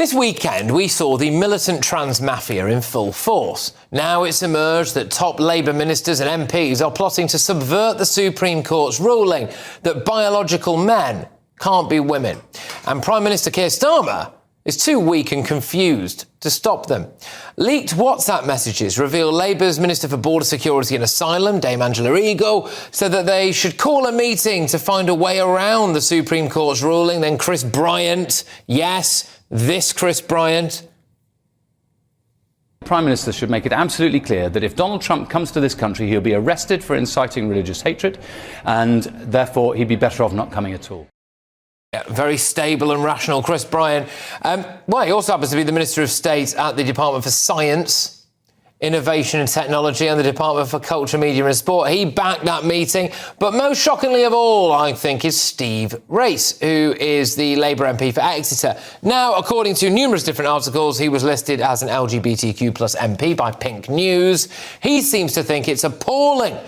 This weekend, we saw the militant trans mafia in full force. Now it's emerged that top Labour ministers and MPs are plotting to subvert the Supreme Court's ruling that biological men can't be women. And Prime Minister Keir Starmer is too weak and confused to stop them. Leaked WhatsApp messages reveal Labour's Minister for Border Security and Asylum, Dame Angela Eagle, said that they should call a meeting to find a way around the Supreme Court's ruling. Then Chris Bryant, yes, this Chris Bryant. The Prime Minister should make it absolutely clear that if Donald Trump comes to this country, he'll be arrested for inciting religious hatred, and therefore he'd be better off not coming at all. Yeah, very stable and rational, Chris Bryant. Well, he also happens to be the Minister of State at the Department for Science, Innovation and Technology and the Department for Culture, Media and Sport. He backed that meeting. But most shockingly of all, I think, is Steve Race, who is the Labour MP for Exeter. Now, according to numerous different articles, he was listed as an LGBTQ plus MP by Pink News. He seems to think it's appalling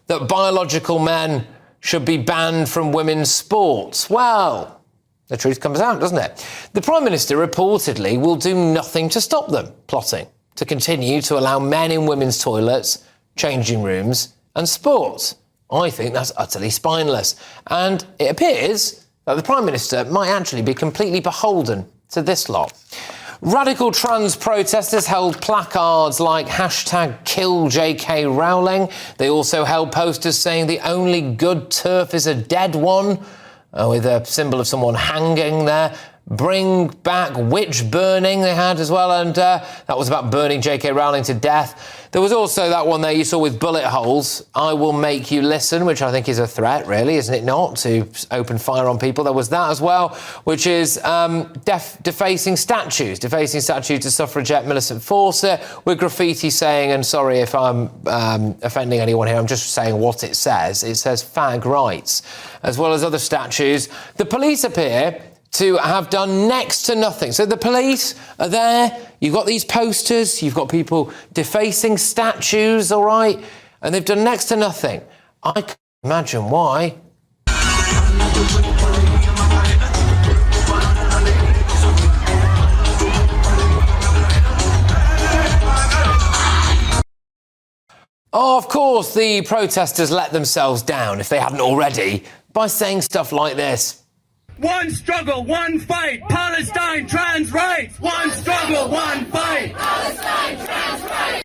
that biological men should be banned from women's sports. Well, the truth comes out, doesn't it? The Prime Minister reportedly will do nothing to stop them plotting to continue to allow men in women's toilets, changing rooms and sports. I think that's utterly spineless. And it appears that the Prime Minister might actually be completely beholden to this lot. Radical trans protesters held placards like #KillJKRowling. They also held posters saying the only good turf is a dead one, with a symbol of someone hanging there. Bring back witch burning they had as well, and that was about burning J.K. Rowling to death. There was also that one there you saw with bullet holes, I will make you listen, which I think is a threat, really, isn't it not, to open fire on people. There was that as well, which is defacing statues to suffragette Millicent Fawcett, with graffiti saying, and sorry if I'm offending anyone here, I'm just saying what it says fag rights, as well as other statues. The police appear to have done next to nothing. So the police are there, you've got these posters, you've got people defacing statues, all right, and they've done next to nothing. I can't imagine why. Oh, of course, the protesters let themselves down, if they hadn't already, by saying stuff like this. One struggle, one fight, Palestine trans rights. One struggle, one fight, Palestine trans rights.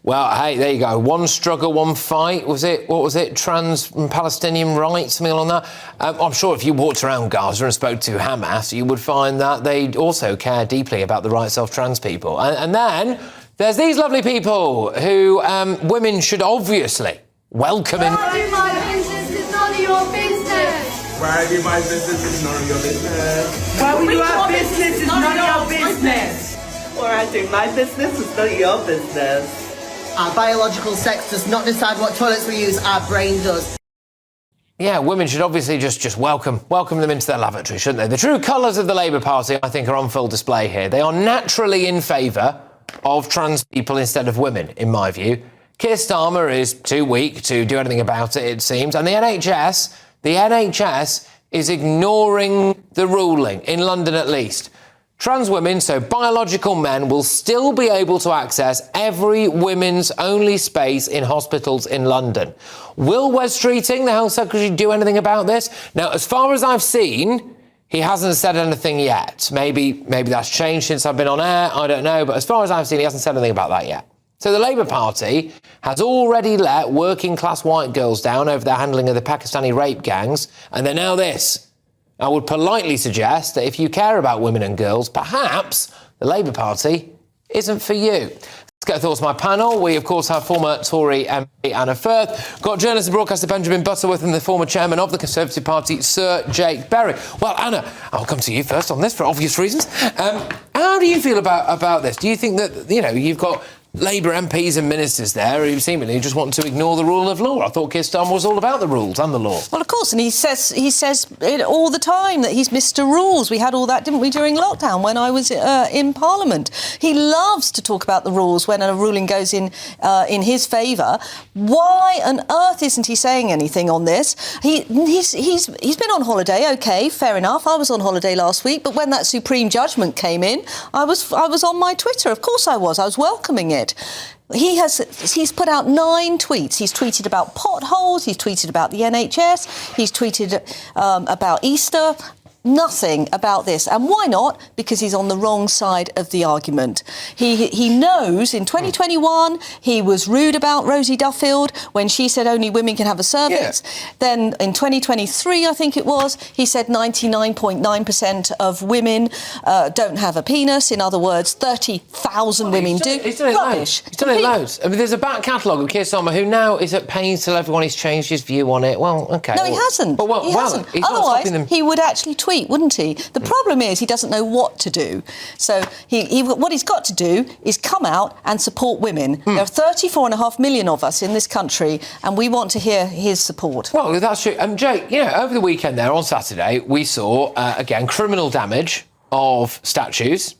Well, hey, there you go. One struggle, one fight. What was it? Trans and Palestinian rights, something along that. I'm sure if you walked around Gaza and spoke to Hamas, you would find that they also care deeply about the rights of trans people. And then there's these lovely people who women should obviously welcome in. Why do my business is none of your business? Why do my business is none of your business? Why would your business is none of your business? Why I do my business is none of your business. Our biological sex does not decide what toilets we use, our brain does. Yeah, women should obviously just welcome them into their lavatory, shouldn't they? The true colours of the Labour Party, I think, are on full display here. They are naturally in favour of trans people instead of women, in my view. Keir Starmer is too weak to do anything about it, it seems, and the NHS is ignoring the ruling, in London at least. Trans women, so biological men, will still be able to access every women's only space in hospitals in London. Will Wes Streeting, the Health Secretary, do anything about this? Now, as far as I've seen, he hasn't said anything yet. Maybe that's changed since I've been on air, I don't know, but as far as I've seen, he hasn't said anything about that yet. So the Labour Party has already let working-class white girls down over their handling of the Pakistani rape gangs, and they're now this. I would politely suggest that if you care about women and girls, perhaps the Labour Party isn't for you. Let's get thoughts on my panel. We, of course, have former Tory MP Anna Firth, got journalist and broadcaster Benjamin Butterworth and the former chairman of the Conservative Party, Sir Jake Berry. Well, Anna, I'll come to you first on this for obvious reasons. How do you feel about this? Do you think that, you've got Labour MPs and ministers there who seemingly just want to ignore the rule of law. I thought Keir Starmer was all about the rules and the law. Well, of course, and he says it all the time that he's Mr. Rules. We had all that, didn't we, during lockdown when I was in Parliament? He loves to talk about the rules when a ruling goes in his favour. Why on earth isn't he saying anything on this? He's been on holiday. OK, fair enough. I was on holiday last week, but when that Supreme judgment came in, I was on my Twitter. Of course I was. I was welcoming it. He's put out 9 tweets. He's tweeted about potholes, he's tweeted about the NHS, he's tweeted about Easter. Nothing about this. And why not? Because he's on the wrong side of the argument. He knows in 2021 he was rude about Rosie Duffield when she said only women can have a cervix. Yeah. Then in 2023, I think it was, he said 99.9% of women don't have a penis. In other words, 30,000 women do. He's done it loads. He's done it loads. I mean, there's a back catalogue of Keir Starmer who now is at pains to tell everyone he's changed his view on it. Well, OK. No, he hasn't. He hasn't. He's Otherwise, he would actually tweet, wouldn't he? The problem is he doesn't know what to do. So what he's got to do is come out and support women. There are 34.5 million of us in this country, and we want to hear his support. Well, that's true. Jake, over the weekend there, on Saturday, we saw, again, criminal damage of statues.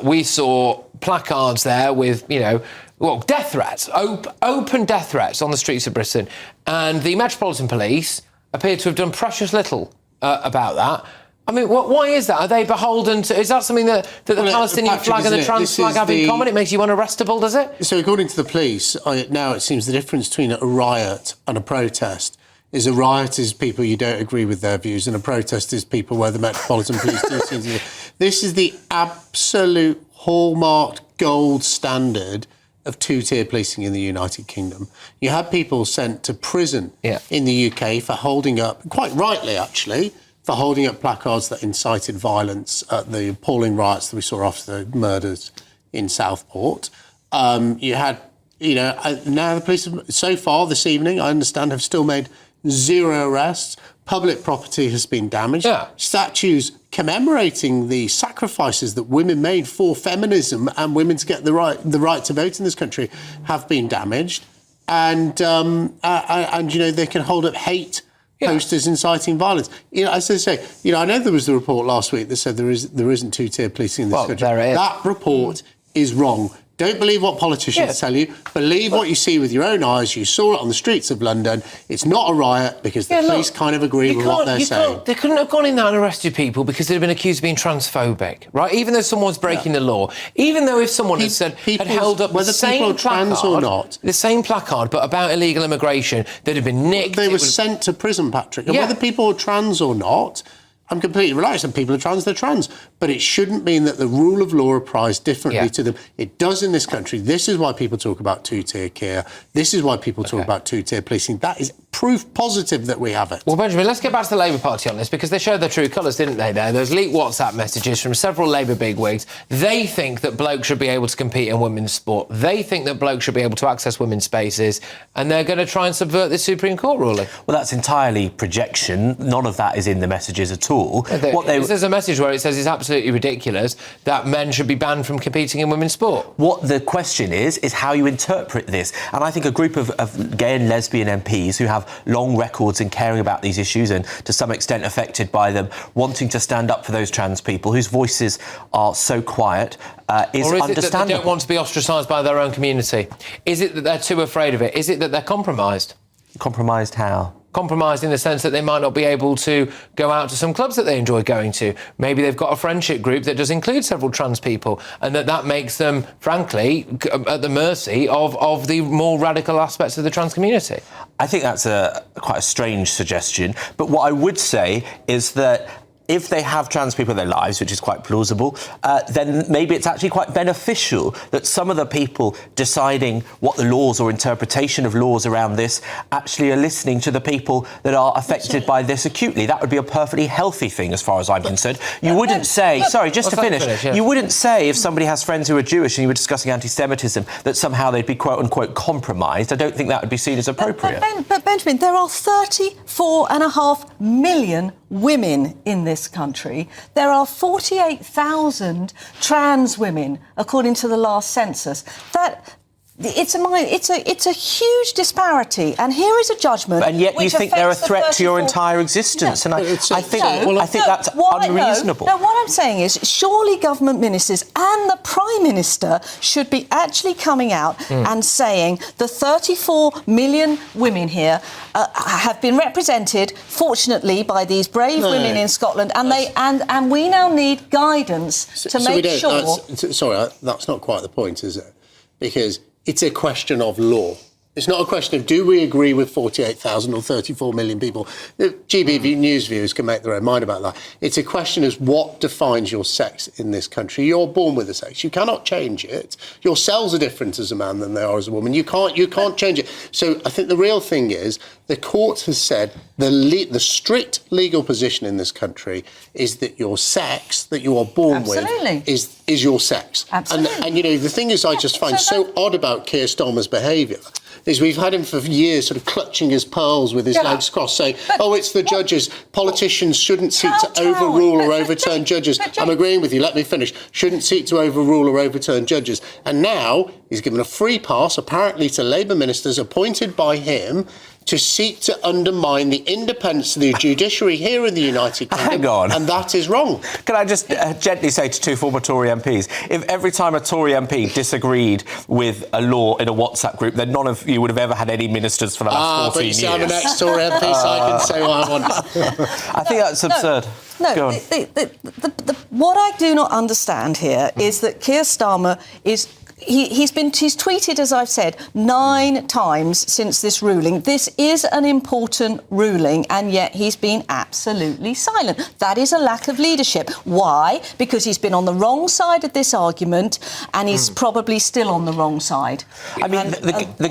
We saw placards there with, death threats, open death threats on the streets of Britain. And the Metropolitan Police appear to have done precious little about that. I mean, why is that? Are they beholden to... Is that something that the Palestinian flag and the trans flag have in common? It makes you unarrestable, does it? So according to the police, now it seems the difference between a riot and a protest is a riot is people you don't agree with their views and a protest is people where the Metropolitan Police do seem to... This is the absolute hallmark gold standard of two-tier policing in the United Kingdom. You had people sent to prison in the UK for holding up, quite rightly actually, for holding up placards that incited violence at the appalling riots that we saw after the murders in Southport. You had, now the police, so far this evening, I understand, have still made 0 arrests. Public property has been damaged. Yeah. Statues commemorating the sacrifices that women made for feminism and women to get the right to vote in this country have been damaged. And they can hold up hate posters inciting violence. As I say, I know there was the report last week that said there isn't two-tier policing in this country. There it is. That report is wrong. Don't believe what politicians tell you. Believe what you see with your own eyes. You saw it on the streets of London. It's not a riot because the police kind of agree with what they're saying. They couldn't have gone in there and arrested people because they'd have been accused of being transphobic, right? Even though someone's breaking the law. Even though if someone had held up the same placard, or not, the same placard, but about illegal immigration, they'd have been nicked. They were sent to prison, Patrick. And whether people are trans or not, I'm completely relaxed. Some people are trans, they're trans. But it shouldn't mean that the rule of law applies differently to them. It does in this country. This is why people talk about two-tier care. This is why people talk about two-tier policing. That is proof positive that we have it. Well, Benjamin, let's get back to the Labour Party on this, because they showed their true colours, didn't they, there? Those leaked WhatsApp messages from several Labour bigwigs. They think that blokes should be able to compete in women's sport. They think that blokes should be able to access women's spaces, and they're going to try and subvert this Supreme Court ruling. Well, that's entirely projection. None of that is in the messages at all. There's a message where it says it's absolutely ridiculous that men should be banned from competing in women's sport. What the question is how you interpret this. And I think a group of gay and lesbian MPs who have long records in caring about these issues and to some extent affected by them, wanting to stand up for those trans people whose voices are so quiet, is understandable. Or is it that they don't want to be ostracised by their own community? Is it that they're too afraid of it? Is it that they're compromised? Compromised how? Compromised in the sense that they might not be able to go out to some clubs that they enjoy going to. Maybe they've got a friendship group that does include several trans people, and that makes them, frankly, at the mercy of the more radical aspects of the trans community. I think that's quite a strange suggestion. But what I would say is that if they have trans people in their lives, which is quite plausible, then maybe it's actually quite beneficial that some of the people deciding what the laws or interpretation of laws around this actually are listening to the people that are affected by this acutely. That would be a perfectly healthy thing as far as I'm concerned. You wouldn't say... Sorry, just to finish. You wouldn't say if somebody has friends who are Jewish and you were discussing anti-Semitism that somehow they'd be quote-unquote compromised. I don't think that would be seen as appropriate. But Benjamin, there are 34.5 million women in this country. There are 48,000 trans women, according to the last census. It's a huge disparity, and here is a judgment. And yet you which think they're a affects the threat to your 34 entire existence, and I think that's why, unreasonable. No, what I'm saying is, surely government ministers and the Prime Minister should be actually coming out and saying the 34 million women here have been represented, fortunately, by these brave women in Scotland, and we now need guidance to make sure. Sorry, that's not quite the point, is it? Because it's a question of law. It's not a question of do we agree with 48,000 or 34 million people. The GBV news viewers can make their own mind about that. It's a question of what defines your sex in this country. You're born with a sex. You cannot change it. Your cells are different as a man than they are as a woman. You can't change it. So I think the real thing is the court has said the strict legal position in this country is that your sex that you are born with is your sex. Absolutely. And you know, the thing is I just find so odd about Keir Starmer's behaviour is we've had him for years sort of clutching his pearls with his legs crossed, saying, it's the judges. Politicians shouldn't seek to overrule or overturn judges. I'm agreeing with you, let me finish. Shouldn't seek to overrule or overturn judges. And now he's given a free pass, apparently, to Labour ministers appointed by him to seek to undermine the independence of the judiciary here in the United Kingdom. Hang on. And that is wrong. Can I just gently say to two former Tory MPs, if every time a Tory MP disagreed with a law in a WhatsApp group, then none of you would have ever had any ministers for the last 14 years. I'm an ex-Tory MP, so I can say what I want. I think that's absurd. No, what I do not understand here is that Keir Starmer is... He's tweeted, as I've said, 9 times since this ruling. This is an important ruling, and yet he's been absolutely silent. That is a lack of leadership. Why? Because he's been on the wrong side of this argument, and he's probably still on the wrong side. I mean, the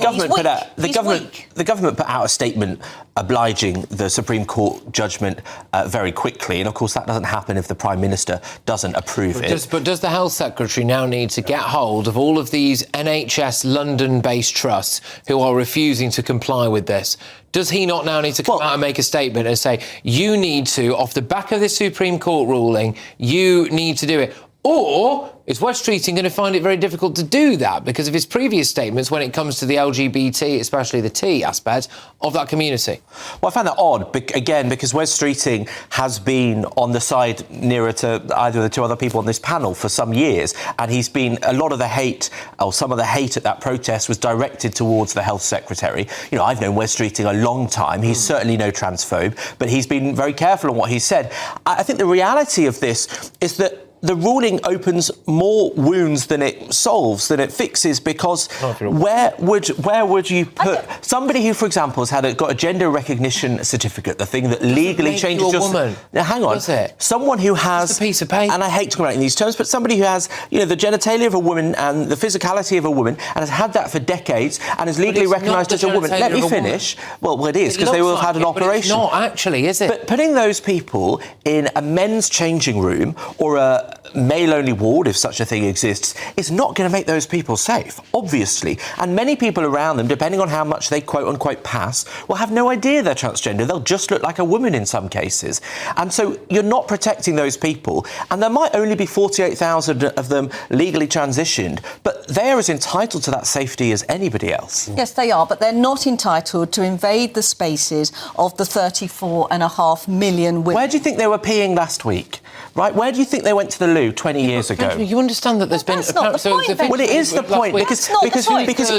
government put out a statement obliging the Supreme Court judgment very quickly, and of course that doesn't happen if the Prime Minister doesn't approve it. But does the Health Secretary now need to get hold of all of these NHS London-based trusts who are refusing to comply with this? Does he not now need to come out and make a statement and say, you need to, off the back of this Supreme Court ruling, you need to do it? Or is West Streeting going to find it very difficult to do that because of his previous statements when it comes to the LGBT, especially the T aspect, of that community? Well, I find that odd, again, because Wes Streeting has been on the side nearer to either of the two other people on this panel for some years, and he's been, a lot of the hate, or some of the hate at that protest was directed towards the Health Secretary. You know, I've known Wes Streeting a long time. He's certainly no transphobe, but he's been very careful on what he said. I think the reality of this is that the ruling opens more wounds than it solves, than it fixes, because where would you put somebody who, for example, has got a gender recognition certificate, the thing that legally changes your woman? Now, hang on, someone who has a piece of paper, and I hate talking about it in these terms, but somebody who has, you know, the genitalia of a woman and the physicality of a woman, and has had that for decades, and is legally recognised as a woman. Let me finish. Well, it is, because they will have had an operation. It's not actually, is it? But putting those people in a men's changing room or a male-only ward, if such a thing exists, is not going to make those people safe, obviously. And many people around them, depending on how much they quote-unquote pass, will have no idea they're transgender. They'll just look like a woman in some cases. And so you're not protecting those people. And there might only be 48,000 of them legally transitioned, but they're as entitled to that safety as anybody else. Yes, they are, but they're not entitled to invade the spaces of the 34.5 million women. Where do you think they were peeing last week? Right? Where do you think they went to the loo 20 years ago? You understand that there's been... That's not the point, well, it is the point, because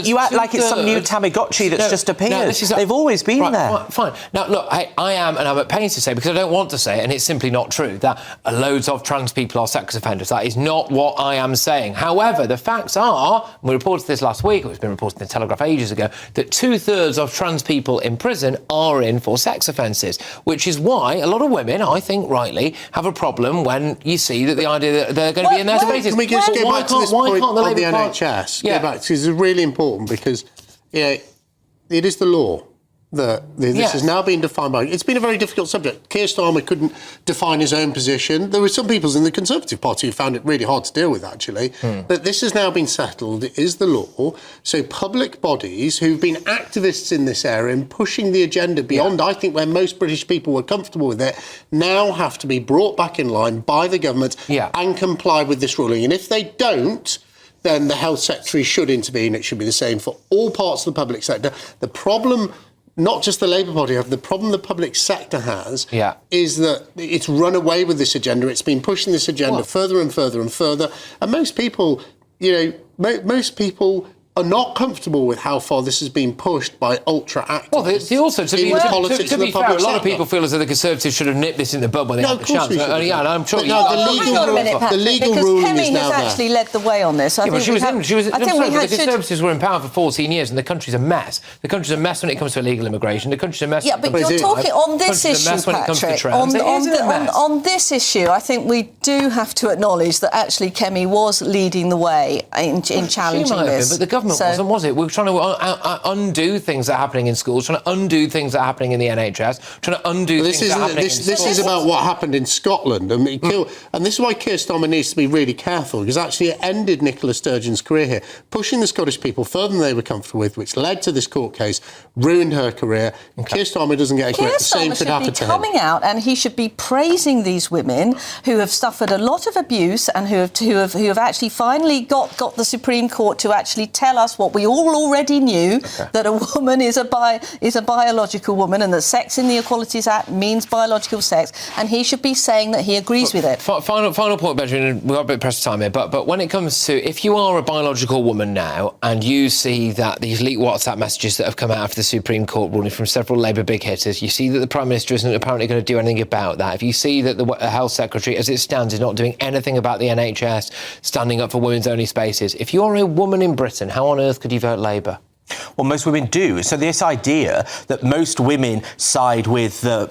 you act like it's some new Tamagotchi that's just appeared. They've always been there. Fine. Now, look, I am, and I'm at pains to say, because I don't want to say it, and it's simply not true, that loads of trans people are sex offenders. That is not what I am saying. However, the facts are, and we reported this last week, it's been reported in the Telegraph ages ago, that 2/3 of trans people in prison are in for sex offences, which is why a lot of women, I think rightly, have a problem when you see that the idea that they're going to be in their spaces. Can we just go back to this point on the NHS? Yeah. Go back, because it's really important, because it is the law that this has now been defined by... It's been a very difficult subject. Keir Starmer couldn't define his own position. There were some people in the Conservative Party who found it really hard to deal with, actually. But this has now been settled. It is the law. So public bodies who've been activists in this area and pushing the agenda beyond, I think, where most British people were comfortable with it, now have to be brought back in line by the government and comply with this ruling. And if they don't, then the health secretary should intervene. It should be the same for all parts of the public sector. The problem, not just the Labour Party have, the problem the public sector has is that it's run away with this agenda. It's been pushing this agenda further and further and further. And most people, most people are not comfortable with how far this has been pushed by ultra activists. Well, they also, to be fair, a lot of people feel as though the Conservatives should have nipped this in the bud when they had the chance. I'm sure. The legal ruling is now there. Kemi has actually led the way on this. The Conservatives were in power for 14 years, and the country's a mess. The country's a mess when it comes to illegal immigration. The country's a mess. Yeah, but you're talking on this issue, Patrick. On this issue, I think we do have to acknowledge that actually Kemi was leading the way in challenging this. But the government wasn't, was it? We were trying to undo things that are happening in schools, trying to undo things that are happening in the NHS, trying to undo things that are happening in schools. This is about what happened in Scotland. And this is why Keir Starmer needs to be really careful, because actually it ended Nicola Sturgeon's career here, pushing the Scottish people further than they were comfortable with, which led to this court case, ruined her career. Keir Starmer doesn't get a grip. The same should happen to him. Coming out, and he should be praising these women who have suffered a lot of abuse and who have actually finally got the Supreme Court to actually tell us what we all already knew, that a woman is a biological woman, and that sex in the Equalities Act means biological sex, and he should be saying that he agrees with it. Final point, Benjamin, we've got a bit pressed for time here, but when it comes to, if you are a biological woman now and you see that these leaked WhatsApp messages that have come out after the Supreme Court ruling from several Labour big hitters, you see that the Prime Minister isn't apparently going to do anything about that, if you see that the Health Secretary, as it stands, is not doing anything about the NHS standing up for women's only spaces, if you're a woman in Britain, how on earth could you vote Labour? Well, most women do. So this idea that most women side with the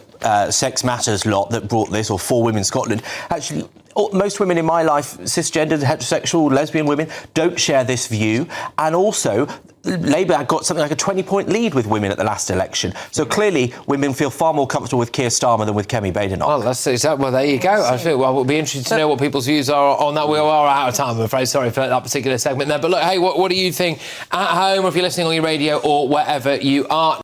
Sex Matters lot that brought this, or For Women Scotland, actually, most women in my life, cisgendered, heterosexual, lesbian women, don't share this view. And also, Labour got something like a 20-point lead with women at the last election. So clearly, women feel far more comfortable with Keir Starmer than with Kemi Badenoch. Well, there you go. I feel we'll be interested to know what people's views are on that. We are out of time, I'm afraid. Sorry for that particular segment there. But look, hey, what do you think at home, or if you're listening on your radio or wherever you are?